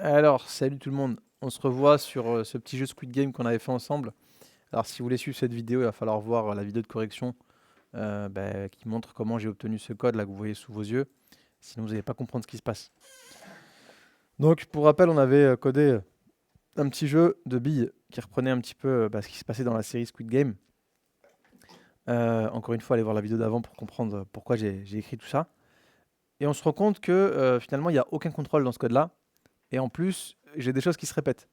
Alors, salut tout le monde. On se revoit sur ce petit jeu Squid Game qu'on avait fait ensemble. Alors, si vous voulez suivre cette vidéo, il va falloir voir la vidéo de correction qui montre comment j'ai obtenu ce code là que vous voyez sous vos yeux. Sinon, vous n'allez pas comprendre ce qui se passe. Donc, pour rappel, on avait codé un petit jeu de billes qui reprenait un petit peu ce qui se passait dans la série Squid Game. Encore une fois, allez voir la vidéo d'avant pour comprendre pourquoi j'ai écrit tout ça. Et on se rend compte que finalement, il n'y a aucun contrôle dans ce code-là. Et en plus, j'ai des choses qui se répètent.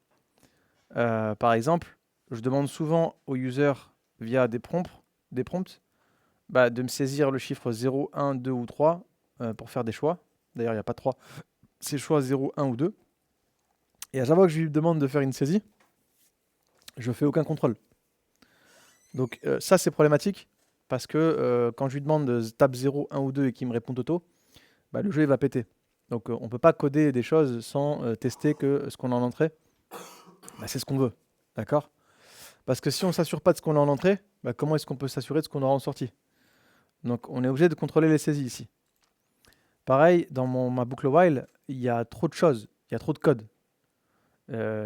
Par exemple, je demande souvent aux users via des prompts de me saisir le chiffre 0, 1, 2 ou 3 pour faire des choix. D'ailleurs, il n'y a pas 3, c'est choix 0, 1 ou 2. Et à chaque fois que je lui demande de faire une saisie, je fais aucun contrôle. Donc ça, c'est problématique parce que quand je lui demande de tape 0, 1 ou 2 et qu'il me répond auto, le jeu il va péter. Donc on ne peut pas coder des choses sans tester que ce qu'on a en entrée, c'est ce qu'on veut. D'accord? Parce que si on ne s'assure pas de ce qu'on a en entrée, comment est-ce qu'on peut s'assurer de ce qu'on aura en sortie? Donc on est obligé de contrôler les saisies ici. Pareil, dans ma boucle while, il y a trop de choses, il y a trop de code.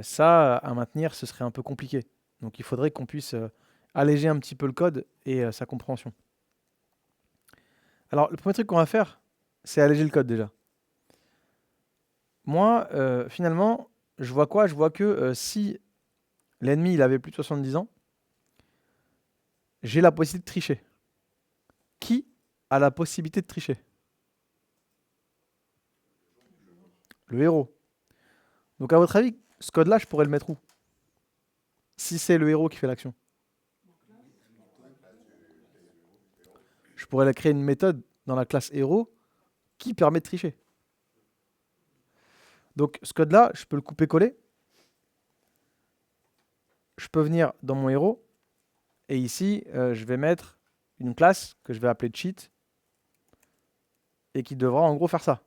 Ça, à maintenir, ce serait un peu compliqué. Donc il faudrait qu'on puisse alléger un petit peu le code et sa compréhension. Alors le premier truc qu'on va faire, c'est alléger le code déjà. Moi, finalement, je vois quoi? Je vois que si l'ennemi il avait plus de 70 ans, j'ai la possibilité de tricher. Qui a la possibilité de tricher? Le héros. Donc à votre avis, ce code-là, je pourrais le mettre où? Si c'est le héros qui fait l'action. Je pourrais créer une méthode dans la classe héros qui permet de tricher. Donc ce code-là, je peux le couper-coller. Je peux venir dans mon héros. Et ici, je vais mettre une classe que je vais appeler cheat. Et qui devra en gros faire ça.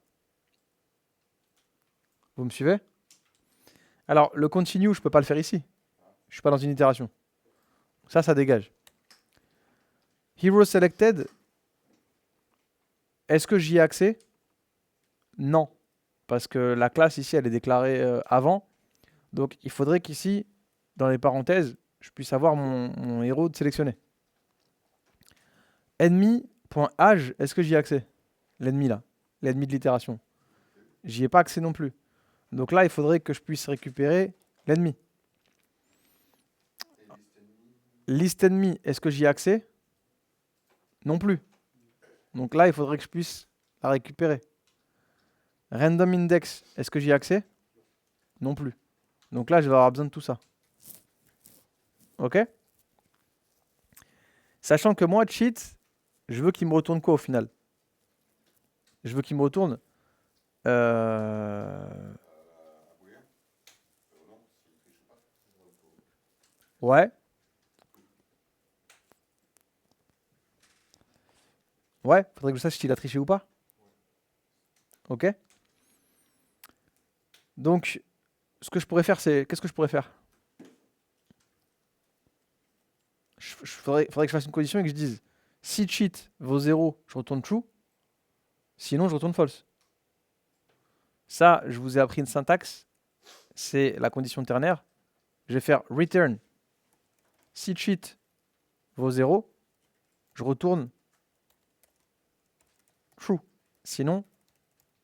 Vous me suivez? Alors le continue, je ne peux pas le faire ici. Je ne suis pas dans une itération. Ça dégage. Hero selected. Est-ce que j'y ai accès? Non. Parce que la classe ici, elle est déclarée avant. Donc il faudrait qu'ici, dans les parenthèses, je puisse avoir mon héros de sélectionné. Ennemi.age, est-ce que j'y ai accès? L'ennemi là, l'ennemi de l'itération. J'y ai pas accès non plus. Donc là, il faudrait que je puisse récupérer l'ennemi. Liste ennemi, est-ce que j'y ai accès? Non plus. Donc là, il faudrait que je puisse la récupérer. Random index, est-ce que j'y ai accès? Non plus. Donc là, je vais avoir besoin de tout ça. Ok? Sachant que moi, cheat, je veux qu'il me retourne quoi au final? Je veux qu'il me retourne ouais. Ouais, faudrait que je sache s'il a triché ou pas. Ok? Donc, ce que je pourrais faire, c'est... Qu'est-ce que je pourrais faire? Faudrait que je fasse une condition et que je dise si cheat vaut 0, je retourne true. Sinon, je retourne false. Ça, je vous ai appris une syntaxe. C'est la condition ternaire. Je vais faire return. Si cheat vaut 0, je retourne true. Sinon,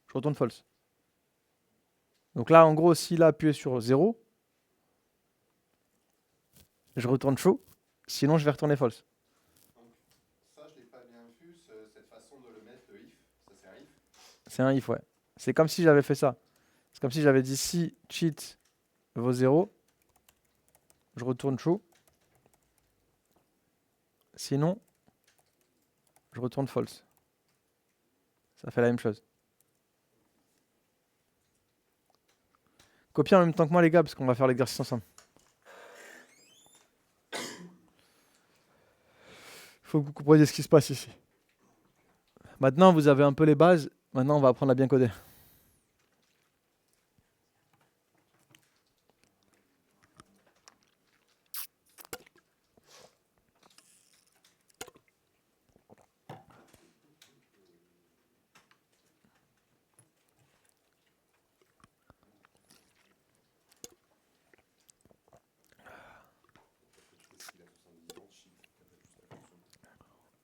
je retourne false. Donc là, en gros, s'il a appuyé sur 0, je retourne true. Sinon, je vais retourner false. Donc, ça, je l'ai pas bien vu, cette façon de le mettre, le if. Ça, c'est un if. C'est un if, ouais. C'est comme si j'avais fait ça. C'est comme si j'avais dit si cheat vaut 0, je retourne true. Sinon, je retourne false. Ça fait la même chose. Copiez en même temps que moi, les gars, parce qu'on va faire l'exercice ensemble. Il faut que vous compreniez ce qui se passe ici. Maintenant, vous avez un peu les bases. Maintenant, on va apprendre à bien coder.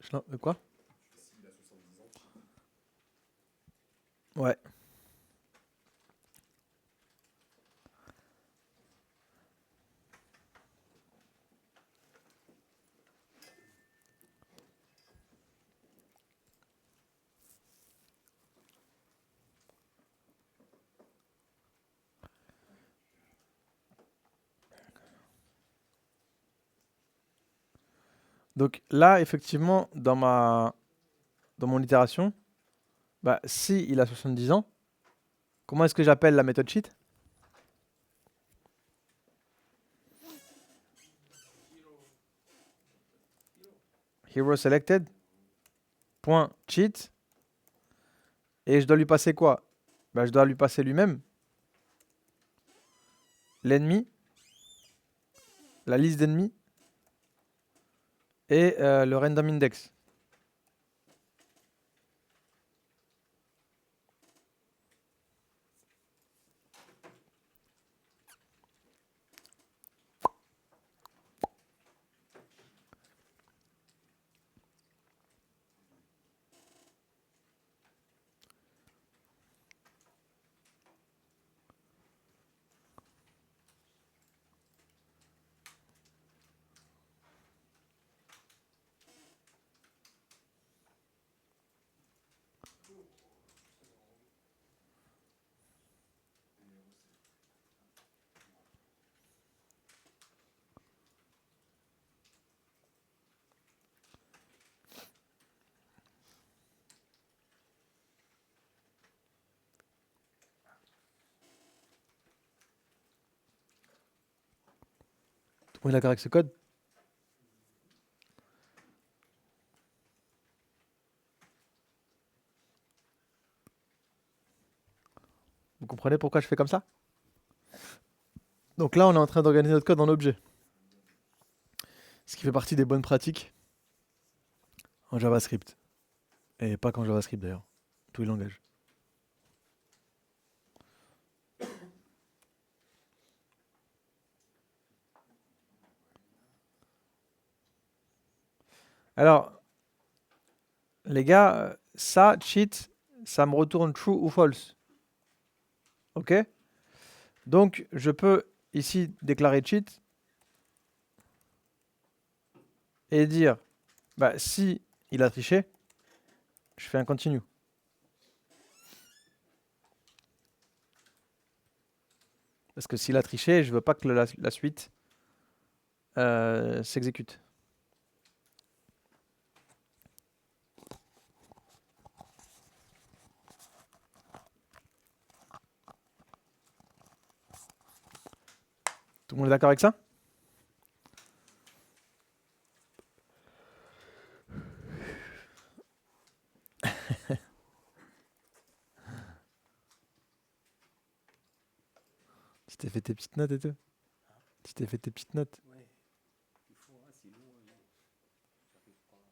Quoi? S'il a 70 ans, Ouais. Donc là, effectivement, dans mon itération, bah, si il a 70 ans, comment est-ce que j'appelle la méthode cheat? Hero selected, point cheat, et je dois lui passer quoi? Bah, je dois lui passer lui-même, l'ennemi, la liste d'ennemis, et le random index. Tout le monde est d'accord avec ce code? Vous comprenez pourquoi je fais comme ça? Donc là, on est en train d'organiser notre code en objet. Ce qui fait partie des bonnes pratiques en JavaScript. Et pas qu'en JavaScript d'ailleurs. Tous les langages. Alors, les gars, ça, cheat, ça me retourne true ou false. Ok? Donc, je peux ici déclarer cheat et dire, bah, si il a triché, je fais un continue. Parce que s'il a triché, je veux pas que la suite s'exécute. Tout le monde est d'accord avec ça? Tu t'es fait tes petites notes et tout? Tu t'es fait tes petites notes? Ouais, il faut, hein, sinon j'arrive pas à conserver.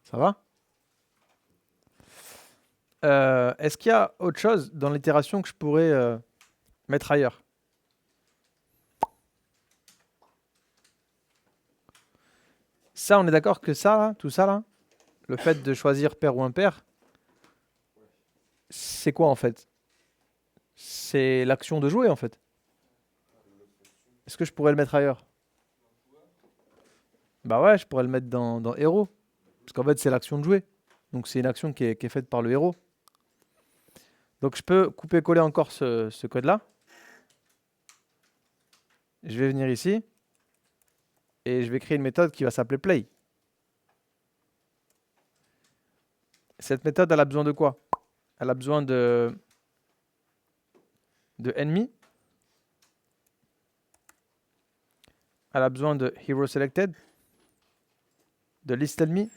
Ça va? Est-ce qu'il y a autre chose dans l'itération que je pourrais mettre ailleurs? Ça, on est d'accord que ça, là, tout ça, là, le fait de choisir pair ou impair, c'est quoi en fait? C'est l'action de jouer en fait. Est-ce que je pourrais le mettre ailleurs? Bah ouais, je pourrais le mettre dans héros. Parce qu'en fait, c'est l'action de jouer. Donc c'est une action qui est faite par le héros. Donc je peux couper-coller encore ce code-là. Je vais venir ici. Et je vais créer une méthode qui va s'appeler play. Cette méthode, elle a besoin de quoi? Elle a besoin de enemy. Elle a besoin de hero selected. De list enemy.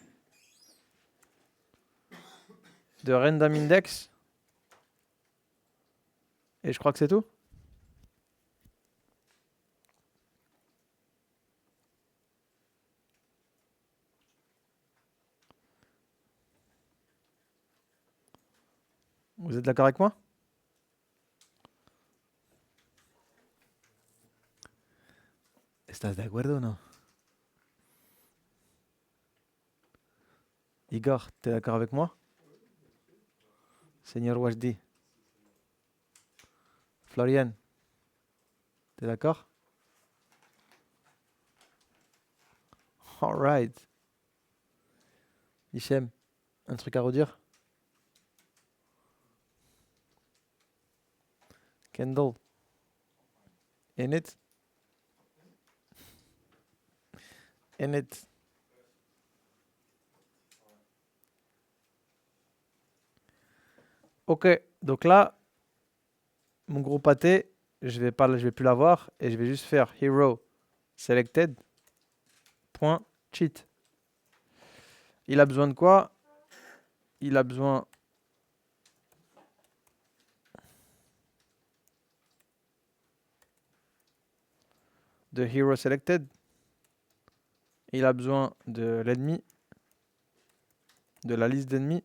De random index. Et je crois que c'est tout. Vous êtes d'accord avec moi? ¿Estás de acuerdo o no? Igor, t'es d'accord avec moi? Seigneur Wajdi. Florian, t'es d'accord? Alright. Hichem, un truc à redire? Kendall, in it? In it. Ok, donc là, mon gros pâté, je vais plus l'avoir et je vais juste faire hero selected point cheat. Il a besoin de quoi? Il a besoin de hero selected. Il a besoin de l'ennemi, de la liste d'ennemis,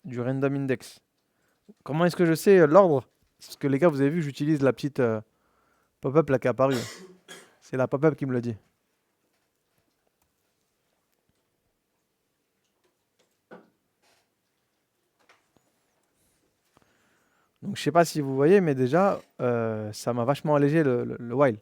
du random index. Comment est-ce que je sais l'ordre? Parce que les gars, vous avez vu, j'utilise la petite pop-up là qui est apparue. C'est la pop-up qui me le dit. Donc je sais pas si vous voyez, mais déjà, ça m'a vachement allégé le while.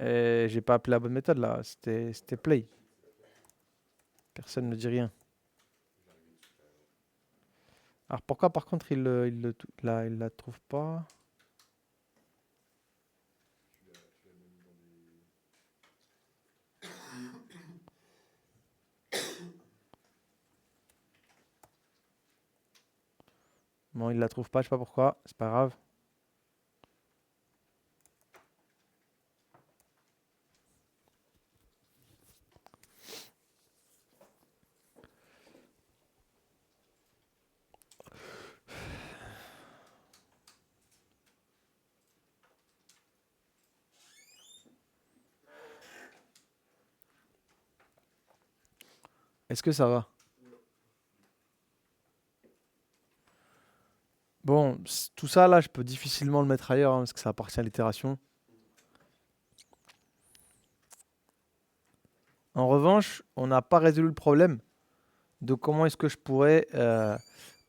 Et j'ai pas appelé la bonne méthode là, c'était play. Personne ne dit rien. Alors pourquoi par contre il la trouve pas? Non, il la trouve pas, je sais pas pourquoi, c'est pas grave. Est-ce que ça va? Bon, tout ça là, je peux difficilement le mettre ailleurs hein, parce que ça appartient à l'itération. En revanche, on n'a pas résolu le problème de comment est-ce que je pourrais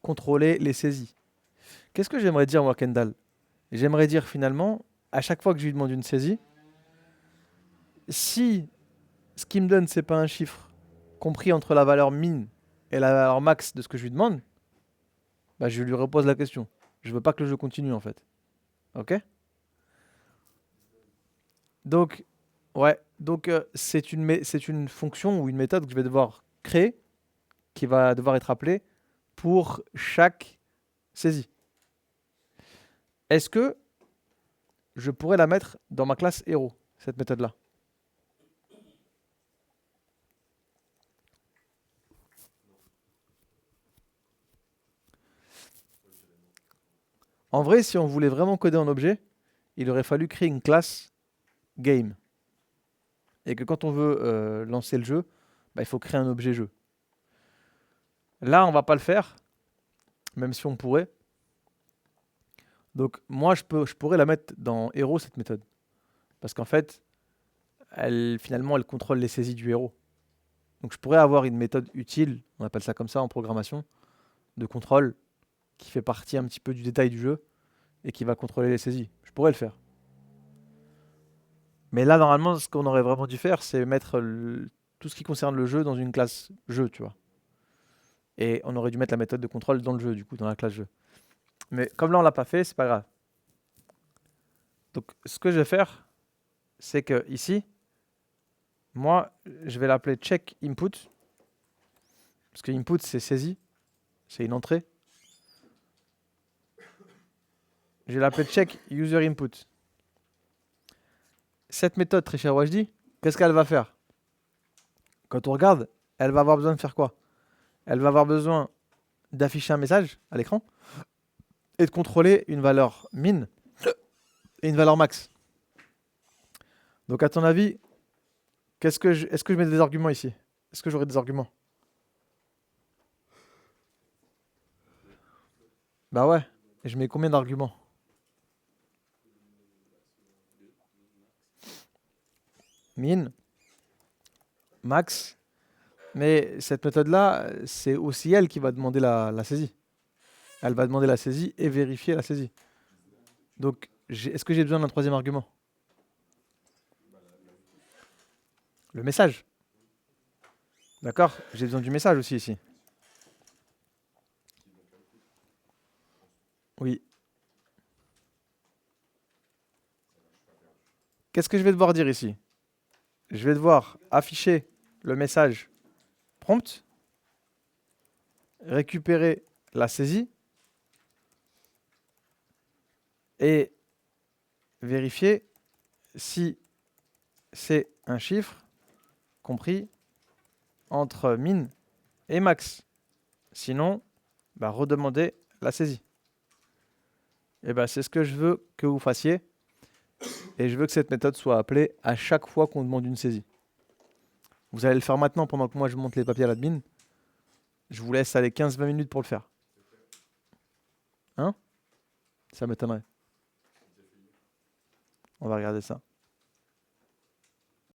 contrôler les saisies. Qu'est-ce que j'aimerais dire moi, Kendall? J'aimerais dire finalement, à chaque fois que je lui demande une saisie, si ce qu'il me donne c'est pas un chiffre compris entre la valeur min et la valeur max de ce que je lui demande, bah, je lui repose la question. Je veux pas que le jeu continue en fait. Ok? Donc, ouais, donc c'est une fonction ou une méthode que je vais devoir créer qui va devoir être appelée pour chaque saisie. Est-ce que je pourrais la mettre dans ma classe héros, cette méthode-là? En vrai, si on voulait vraiment coder un objet, il aurait fallu créer une classe game. Et que quand on veut lancer le jeu, bah, il faut créer un objet jeu. Là, on va pas le faire, même si on pourrait. Donc moi, je pourrais la mettre dans héros, cette méthode. Parce qu'en fait, finalement, elle contrôle les saisies du héros. Donc je pourrais avoir une méthode utile, on appelle ça comme ça en programmation, de contrôle, qui fait partie un petit peu du détail du jeu, et qui va contrôler les saisies. Je pourrais le faire. Mais là, normalement, ce qu'on aurait vraiment dû faire, c'est mettre tout ce qui concerne le jeu dans une classe jeu, tu vois. Et on aurait dû mettre la méthode de contrôle dans le jeu, du coup, dans la classe jeu. Mais comme là, on l'a pas fait, c'est pas grave. Donc, ce que je vais faire, c'est que ici, moi, je vais l'appeler check input, parce que input, c'est saisie, c'est une entrée. Je vais l'appeler check user input. Cette méthode, très cher Wajdi, qu'est-ce qu'elle va faire? Quand on regarde, elle va avoir besoin de faire quoi? Elle va avoir besoin d'afficher un message à l'écran et de contrôler une valeur min et une valeur max. Donc à ton avis, Est-ce que je mets des arguments ici? Est-ce que j'aurai des arguments? Bah ouais. Et je mets combien d'arguments? Min, max. Mais cette méthode-là, c'est aussi elle qui va demander la saisie. Elle va demander la saisie et vérifier la saisie. Donc, est-ce que j'ai besoin d'un troisième argument? Le message. D'accord? J'ai besoin du message aussi ici. Oui. Qu'est-ce que je vais devoir dire ici? Je vais devoir afficher le message prompt, récupérer la saisie et vérifier si c'est un chiffre compris entre min et max. Sinon, bah, redemander la saisie. Et ben, c'est ce que je veux que vous fassiez. Et je veux que cette méthode soit appelée à chaque fois qu'on demande une saisie. Vous allez le faire maintenant pendant que moi je monte les papiers à l'admin. Je vous laisse aller 15-20 minutes pour le faire. Hein? Ça m'étonnerait. On va regarder ça.